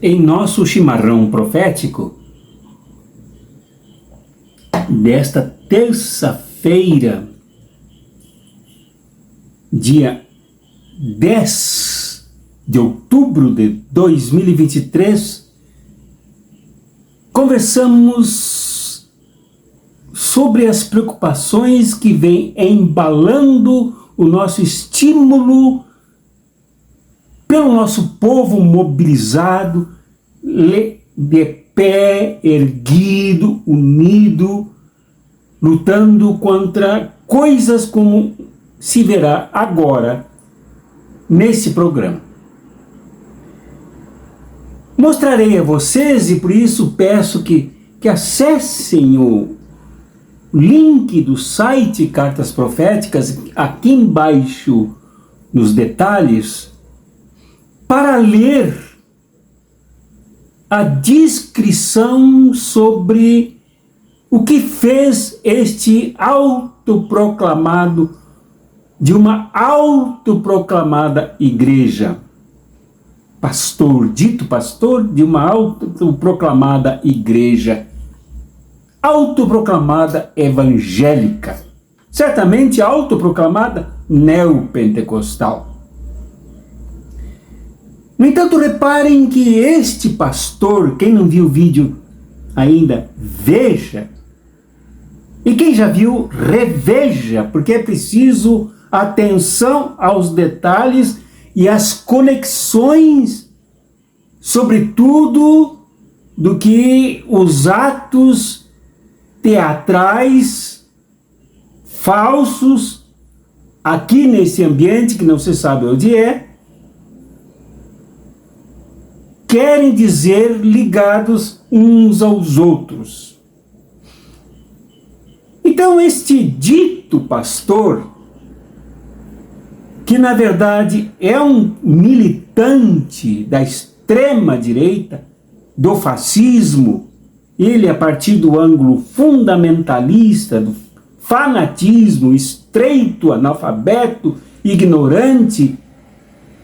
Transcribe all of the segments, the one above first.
Em nosso chimarrão profético desta terça-feira, dia 10 de outubro de 2023, conversamos sobre as preocupações que vêm embalando o nosso estímulo pelo nosso povo mobilizado, de pé, erguido, unido, lutando contra coisas como se verá agora nesse programa. Mostrarei a vocês, e por isso peço que acessem o link do site Cartas Proféticas, aqui embaixo nos detalhes, para ler a descrição sobre o que fez este autoproclamado, de uma autoproclamada igreja, dito pastor de uma autoproclamada igreja, autoproclamada evangélica, certamente autoproclamada neopentecostal. No entanto, reparem que este pastor, quem não viu o vídeo ainda, veja. E quem já viu, reveja, porque é preciso atenção aos detalhes e às conexões, sobretudo do que os atos teatrais falsos, aqui nesse ambiente que não se sabe onde é, querem dizer ligados uns aos outros. Então este dito pastor, que na verdade é um militante da extrema direita, do fascismo, ele a partir do ângulo fundamentalista, do fanatismo, estreito, analfabeto, ignorante,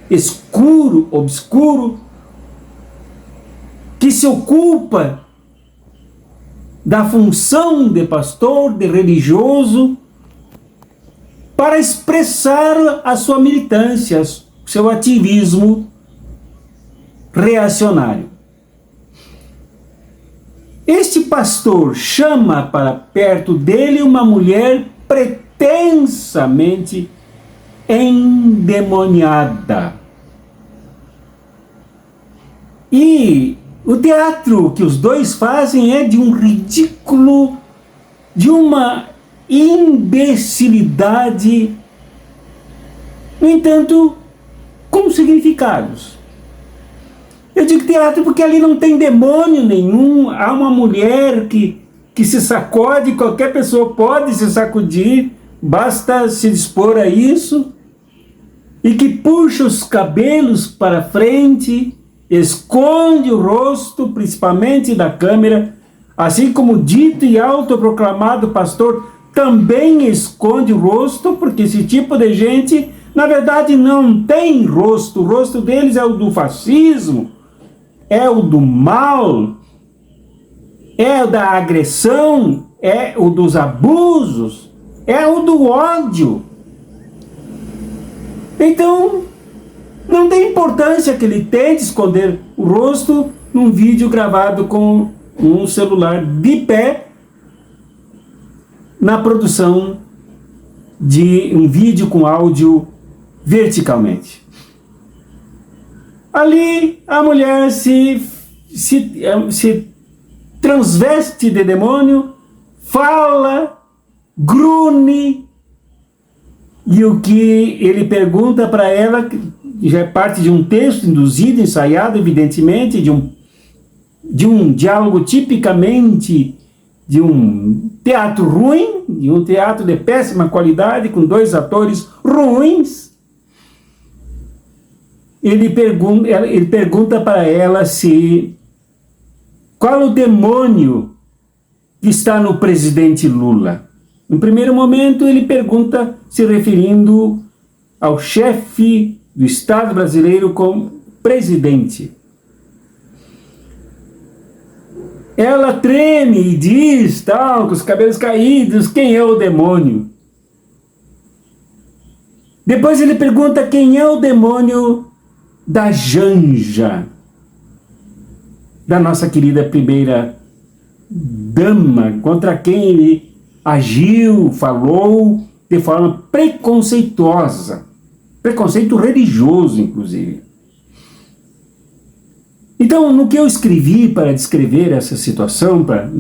escuro, obscuro, que se ocupa da função de pastor, de religioso, para expressar a sua militância, seu ativismo reacionário. Este pastor chama para perto dele uma mulher pretensamente endemoniada. E o teatro que os dois fazem é de um ridículo, de uma imbecilidade, no entanto, com significados. Eu digo teatro porque ali não tem demônio nenhum, há uma mulher que se sacode, qualquer pessoa pode se sacudir, basta se dispor a isso, e que puxa os cabelos para frente, esconde o rosto, principalmente da câmera, assim como o dito e autoproclamado pastor também esconde o rosto, porque esse tipo de gente, na verdade, não tem rosto. O rosto deles é o do fascismo, é o do mal, é o da agressão, é o dos abusos, é o do ódio. Então, não tem importância que ele tente esconder o rosto num vídeo gravado com um celular de pé na produção de um vídeo com áudio verticalmente. Ali a mulher se transveste de demônio, fala, grune, e o que ele pergunta para ela já é parte de um texto induzido, ensaiado, evidentemente, de um diálogo tipicamente de um teatro ruim, de um teatro de péssima qualidade, com dois atores ruins. Ele pergunta para ela qual o demônio que está no presidente Lula. No primeiro momento, ele pergunta se referindo ao chefe do Estado brasileiro como presidente. ela treme e diz, tal, com os cabelos caídos, quem é o demônio? Depois ele pergunta quem é o demônio da Janja, da nossa querida primeira dama, contra quem ele agiu, falou de forma preconceituosa, preconceito religioso, inclusive. Então, no que eu escrevi para descrever essa situação, para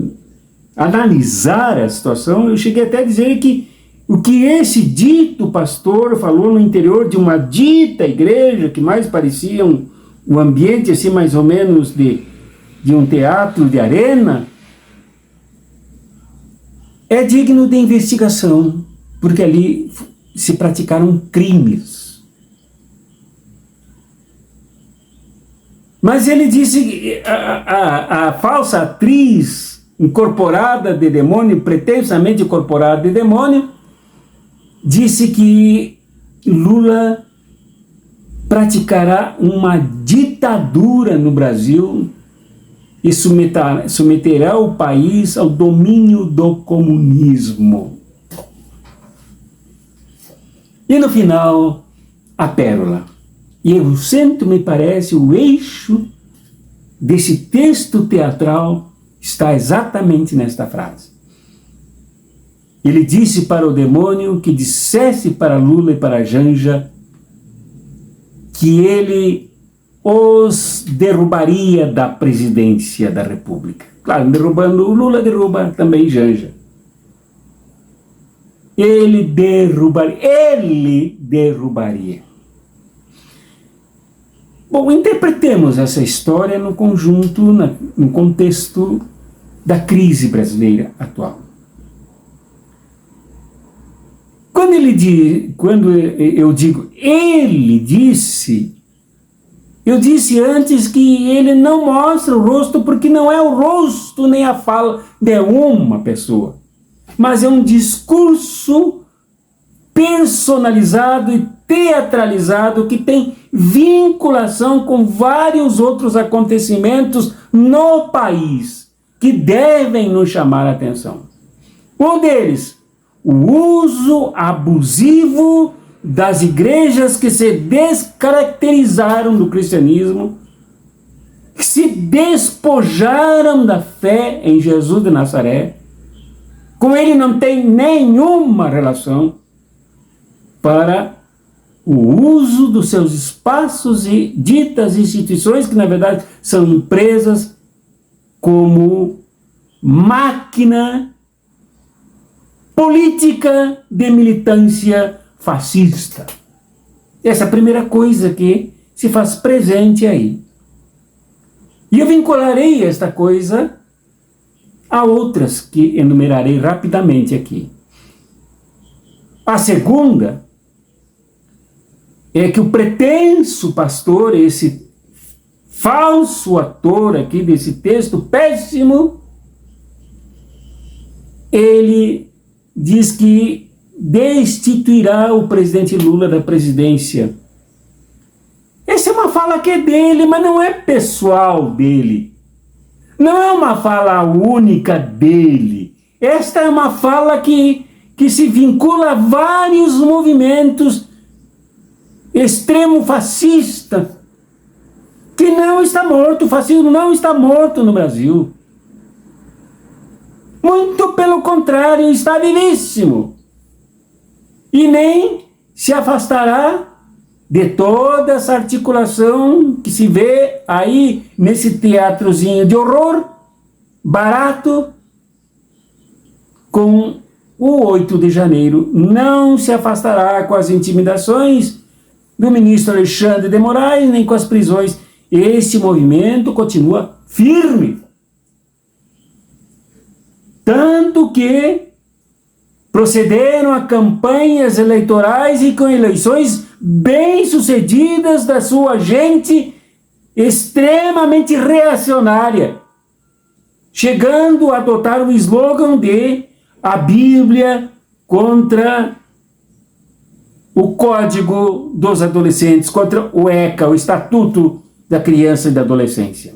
analisar a situação, eu cheguei até a dizer que o que esse dito pastor falou no interior de uma dita igreja, que mais parecia um ambiente assim mais ou menos de um teatro de arena, é digno de investigação, porque ali se praticaram crimes. Mas ele disse que a falsa atriz incorporada de demônio, pretensamente incorporada de demônio, disse que Lula praticará uma ditadura no Brasil e submeterá o país ao domínio do comunismo. E no final, a pérola. E o centro, me parece, o eixo desse texto teatral está exatamente nesta frase. Ele disse para o demônio que dissesse para Lula e para Janja que ele os derrubaria da presidência da República. Claro, derrubando o Lula, derruba também Janja. Ele derrubaria. Bom, interpretemos essa história no conjunto, no contexto da crise brasileira atual. Quando eu digo ele disse, eu disse antes que ele não mostra o rosto, porque não é o rosto nem a fala de uma pessoa, mas é um discurso personalizado e teatralizado que tem vinculação com vários outros acontecimentos no país que devem nos chamar a atenção. Um deles, o uso abusivo das igrejas que se descaracterizaram do cristianismo, que se despojaram da fé em Jesus de Nazaré. Com ele não tem nenhuma relação, para o uso dos seus espaços e ditas instituições, que na verdade são empresas, como máquina política de militância fascista. Essa é a primeira coisa que se faz presente aí. E eu vincularei esta coisa a outras que enumerarei rapidamente aqui. A segunda é que o pretenso pastor, esse falso ator aqui desse texto péssimo, ele diz que destituirá o presidente Lula da presidência. Essa é uma fala que é dele, mas não é pessoal dele. Não é uma fala única dele. Esta é uma fala que se vincula a vários movimentos extremo fascista, que não está morto. O fascismo não está morto no Brasil. Muito pelo contrário, está vivíssimo. E nem se afastará de toda essa articulação que se vê aí nesse teatrozinho de horror, barato, com o 8 de janeiro. Não se afastará com as intimidações do ministro Alexandre de Moraes, nem com as prisões. Este movimento continua firme. Tanto que procederam a campanhas eleitorais e com eleições bem-sucedidas da sua gente extremamente reacionária, chegando a adotar o slogan de a Bíblia contra o Código dos Adolescentes, contra o ECA, o Estatuto da Criança e da Adolescência.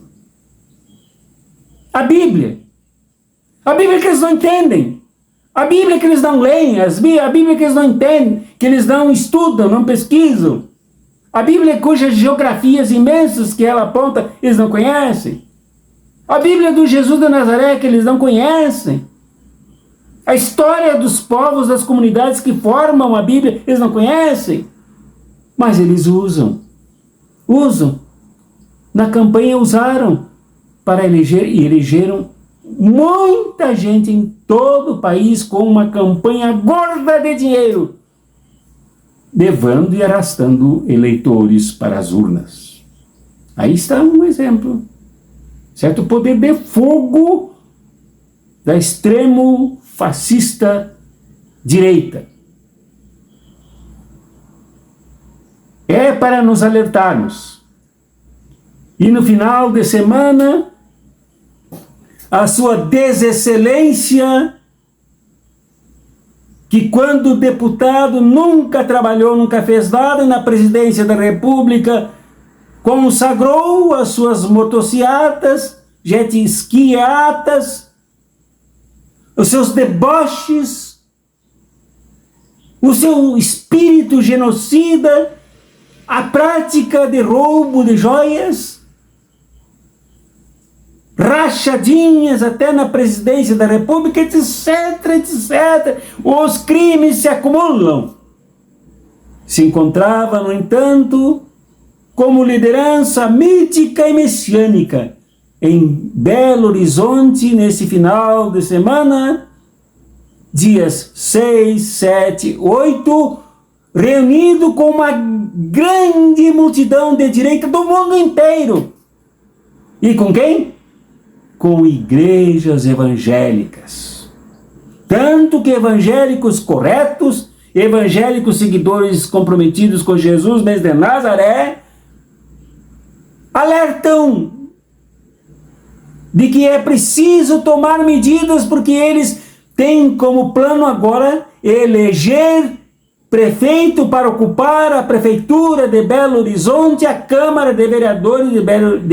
A Bíblia. A Bíblia que eles não entendem. A Bíblia que eles não leem. A Bíblia que eles não entendem, que eles não estudam, não pesquisam. A Bíblia cujas geografias imensas que ela aponta, eles não conhecem. A Bíblia do Jesus de Nazaré que eles não conhecem. A história dos povos, das comunidades que formam a Bíblia, eles não conhecem. Mas eles usam. Na campanha usaram para eleger, e elegeram muita gente em todo o país com uma campanha gorda de dinheiro, levando e arrastando eleitores para as urnas. Aí está um exemplo. Certo poder de fogo da extremo fascista direita. É para nos alertarmos. E no final de semana, a sua desexcelência, que quando deputado nunca trabalhou, nunca fez nada na presidência da República, consagrou as suas motocicletas, jet skiatas, os seus deboches, o seu espírito genocida, a prática de roubo de joias, rachadinhas até na presidência da República, etc, etc. Os crimes se acumulam. Se encontrava, no entanto, como liderança mítica e messiânica em Belo Horizonte nesse final de semana, dias 6, 7, 8, reunido com uma grande multidão de direita do mundo inteiro. E com quem? Com igrejas evangélicas. Tanto que evangélicos corretos, evangélicos seguidores comprometidos com Jesus mesmo de Nazaré, alertam de que é preciso tomar medidas porque eles têm como plano agora eleger prefeito para ocupar a prefeitura de Belo Horizonte, a Câmara de Vereadores de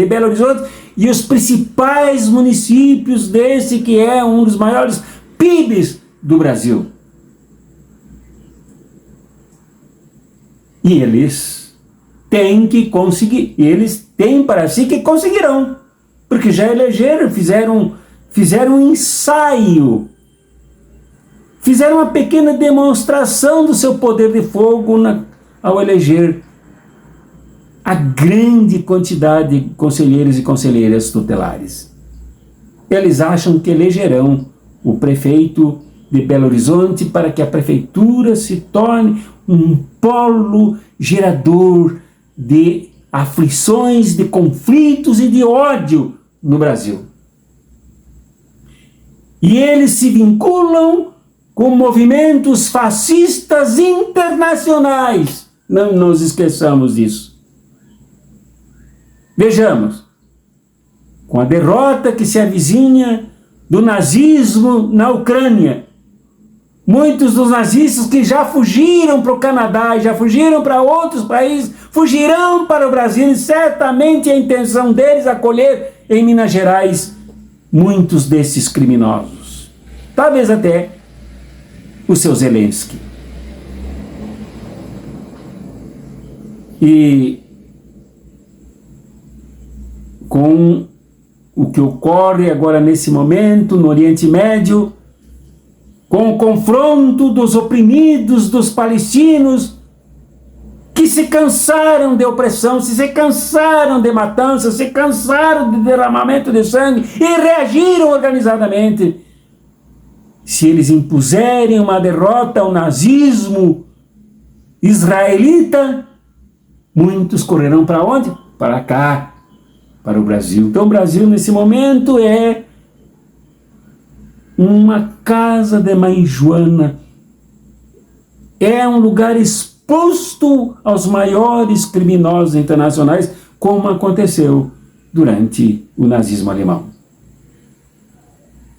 Belo Horizonte e os principais municípios desse que é um dos maiores PIBs do Brasil. E eles têm que conseguir, eles têm para si que conseguirão, porque já elegeram, fizeram um ensaio, fizeram uma pequena demonstração do seu poder de fogo ao eleger a grande quantidade de conselheiros e conselheiras tutelares. Eles acham que elegerão o prefeito de Belo Horizonte para que a prefeitura se torne um polo gerador de aflições, de conflitos e de ódio no Brasil. E eles se vinculam com movimentos fascistas internacionais. Não nos esqueçamos disso. Vejamos, com a derrota que se avizinha do nazismo na Ucrânia, muitos dos nazistas que já fugiram para o Canadá, já fugiram para outros países, fugirão para o Brasil e certamente a intenção deles é acolher em Minas Gerais muitos desses criminosos. Talvez até o seu Zelensky. E com o que ocorre agora nesse momento no Oriente Médio, com o confronto dos oprimidos, dos palestinos, que se cansaram de opressão, se cansaram de matança, se cansaram de derramamento de sangue e reagiram organizadamente. Se eles impuserem uma derrota ao nazismo israelita, muitos correrão para onde? Para cá, para o Brasil. Então o Brasil nesse momento é uma casa de mãe Joana, é um lugar exposto aos maiores criminosos internacionais, como aconteceu durante o nazismo alemão.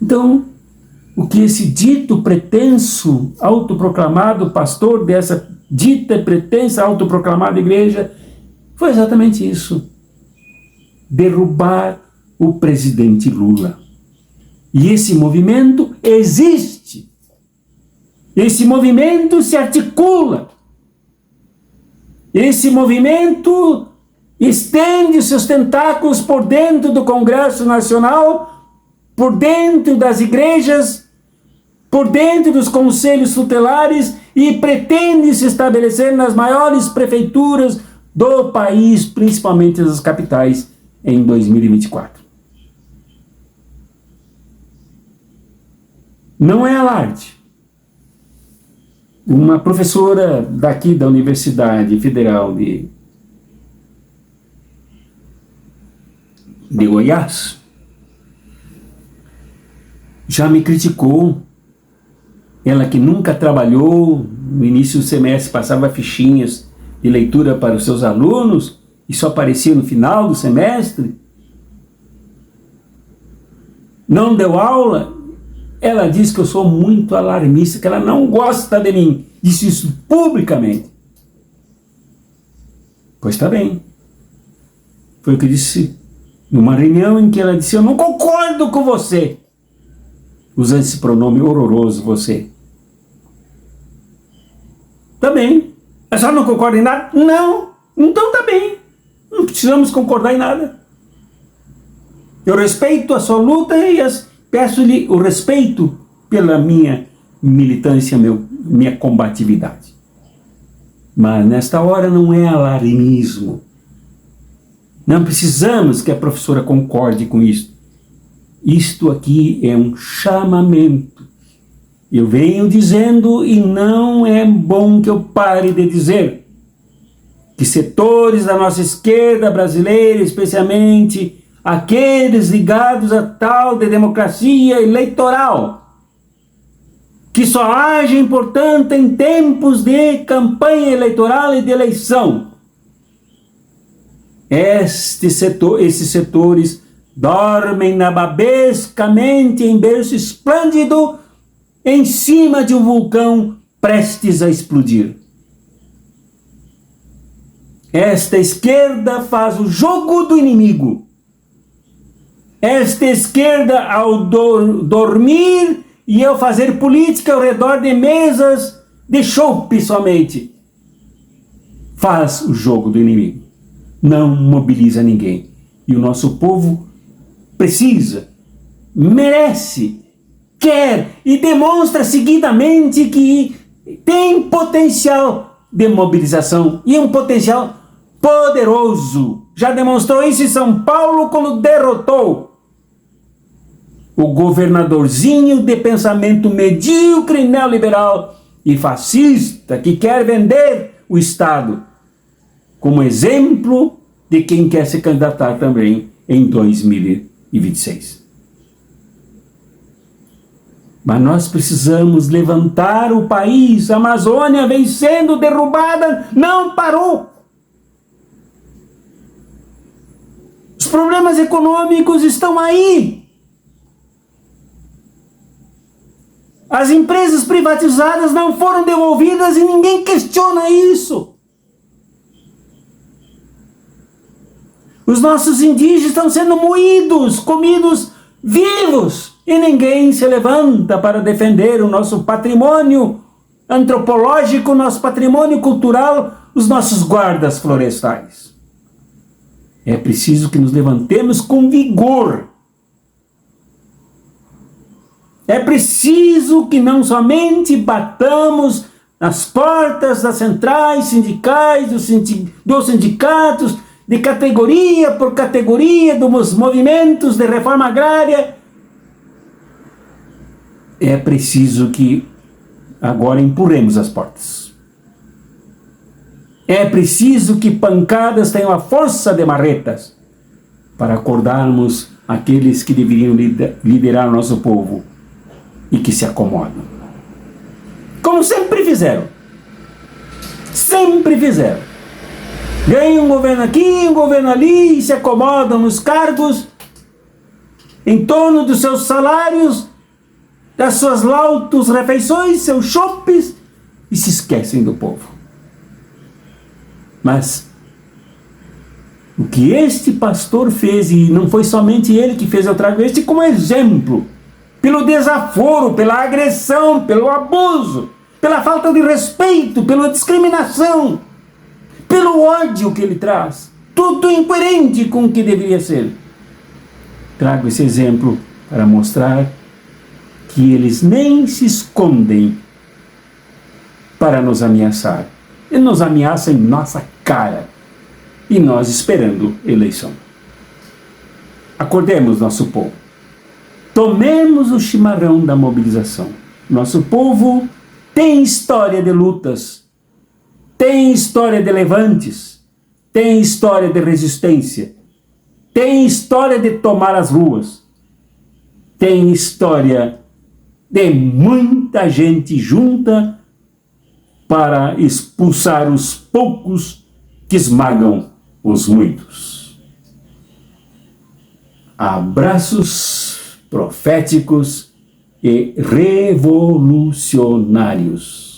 Então, o que esse dito pretenso, autoproclamado pastor dessa dita e pretensa autoproclamada igreja, foi exatamente isso: derrubar o presidente Lula. E esse movimento existe. Esse movimento se articula. Esse movimento estende seus tentáculos por dentro do Congresso Nacional, por dentro das igrejas, por dentro dos conselhos tutelares e pretende se estabelecer nas maiores prefeituras do país, principalmente nas capitais, em 2024. Não é alarde. Uma professora daqui da Universidade Federal de Goiás já me criticou. Ela que nunca trabalhou, no início do semestre passava fichinhas de leitura para os seus alunos e só aparecia no final do semestre. Não deu aula. Ela diz que eu sou muito alarmista, que ela não gosta de mim. Disse isso publicamente. Pois está bem. Foi o que eu disse numa reunião em que ela disse: eu não concordo com você. Usando esse pronome horroroso, você. Tá bem. A senhora não concorda em nada? Não. Então tá bem. Não precisamos concordar em nada. Eu respeito a sua luta e peço-lhe o respeito pela minha militância, minha combatividade. Mas nesta hora não é alarmismo. Não precisamos que a professora concorde com isso. Isto aqui é um chamamento. Eu venho dizendo, e não é bom que eu pare de dizer, que setores da nossa esquerda brasileira, especialmente aqueles ligados a tal de democracia eleitoral, que só agem, portanto, em tempos de campanha eleitoral e de eleição. Esses setores dormem nababescamente em berço esplêndido em cima de um vulcão prestes a explodir. Esta esquerda faz o jogo do inimigo. Esta esquerda, ao dormir e ao fazer política ao redor de mesas de chope somente, faz o jogo do inimigo. Não mobiliza ninguém. E o nosso povo precisa, merece, quer e demonstra seguidamente que tem potencial de mobilização e um potencial poderoso. Já demonstrou isso em São Paulo quando derrotou o governadorzinho de pensamento medíocre, neoliberal e fascista que quer vender o Estado como exemplo de quem quer se candidatar também em 2026. Mas nós precisamos levantar o país. A Amazônia vem sendo derrubada, não parou. Os problemas econômicos estão aí. As empresas privatizadas não foram devolvidas e ninguém questiona isso. Os nossos indígenas estão sendo moídos, comidos vivos, e ninguém se levanta para defender o nosso patrimônio antropológico, nosso patrimônio cultural, os nossos guardas florestais. É preciso que nos levantemos com vigor. É preciso que não somente batamos nas portas das centrais sindicais, dos sindicatos, de categoria por categoria dos movimentos de reforma agrária. É preciso que agora empurremos as portas. É preciso que pancadas tenham a força de marretas para acordarmos aqueles que deveriam liderar o nosso povo e que se acomodam. Como sempre fizeram. Sempre fizeram. Ganham um governo aqui, um governo ali, e se acomodam nos cargos, em torno dos seus salários, das suas lautos refeições, seus chopes, e se esquecem do povo. Mas o que este pastor fez, e não foi somente ele que fez, eu trago este como exemplo, pelo desaforo, pela agressão, pelo abuso, pela falta de respeito, pela discriminação, pelo ódio que ele traz. Tudo incoerente com o que deveria ser. Trago esse exemplo para mostrar que eles nem se escondem para nos ameaçar. Eles nos ameaçam em nossa cara e nós esperando eleição. Acordemos nosso povo. Tomemos o chimarrão da mobilização. Nosso povo tem história de lutas, tem história de levantes, tem história de resistência, tem história de tomar as ruas, tem história de muita gente junta para expulsar os poucos que esmagam os muitos. Abraços proféticos e revolucionários.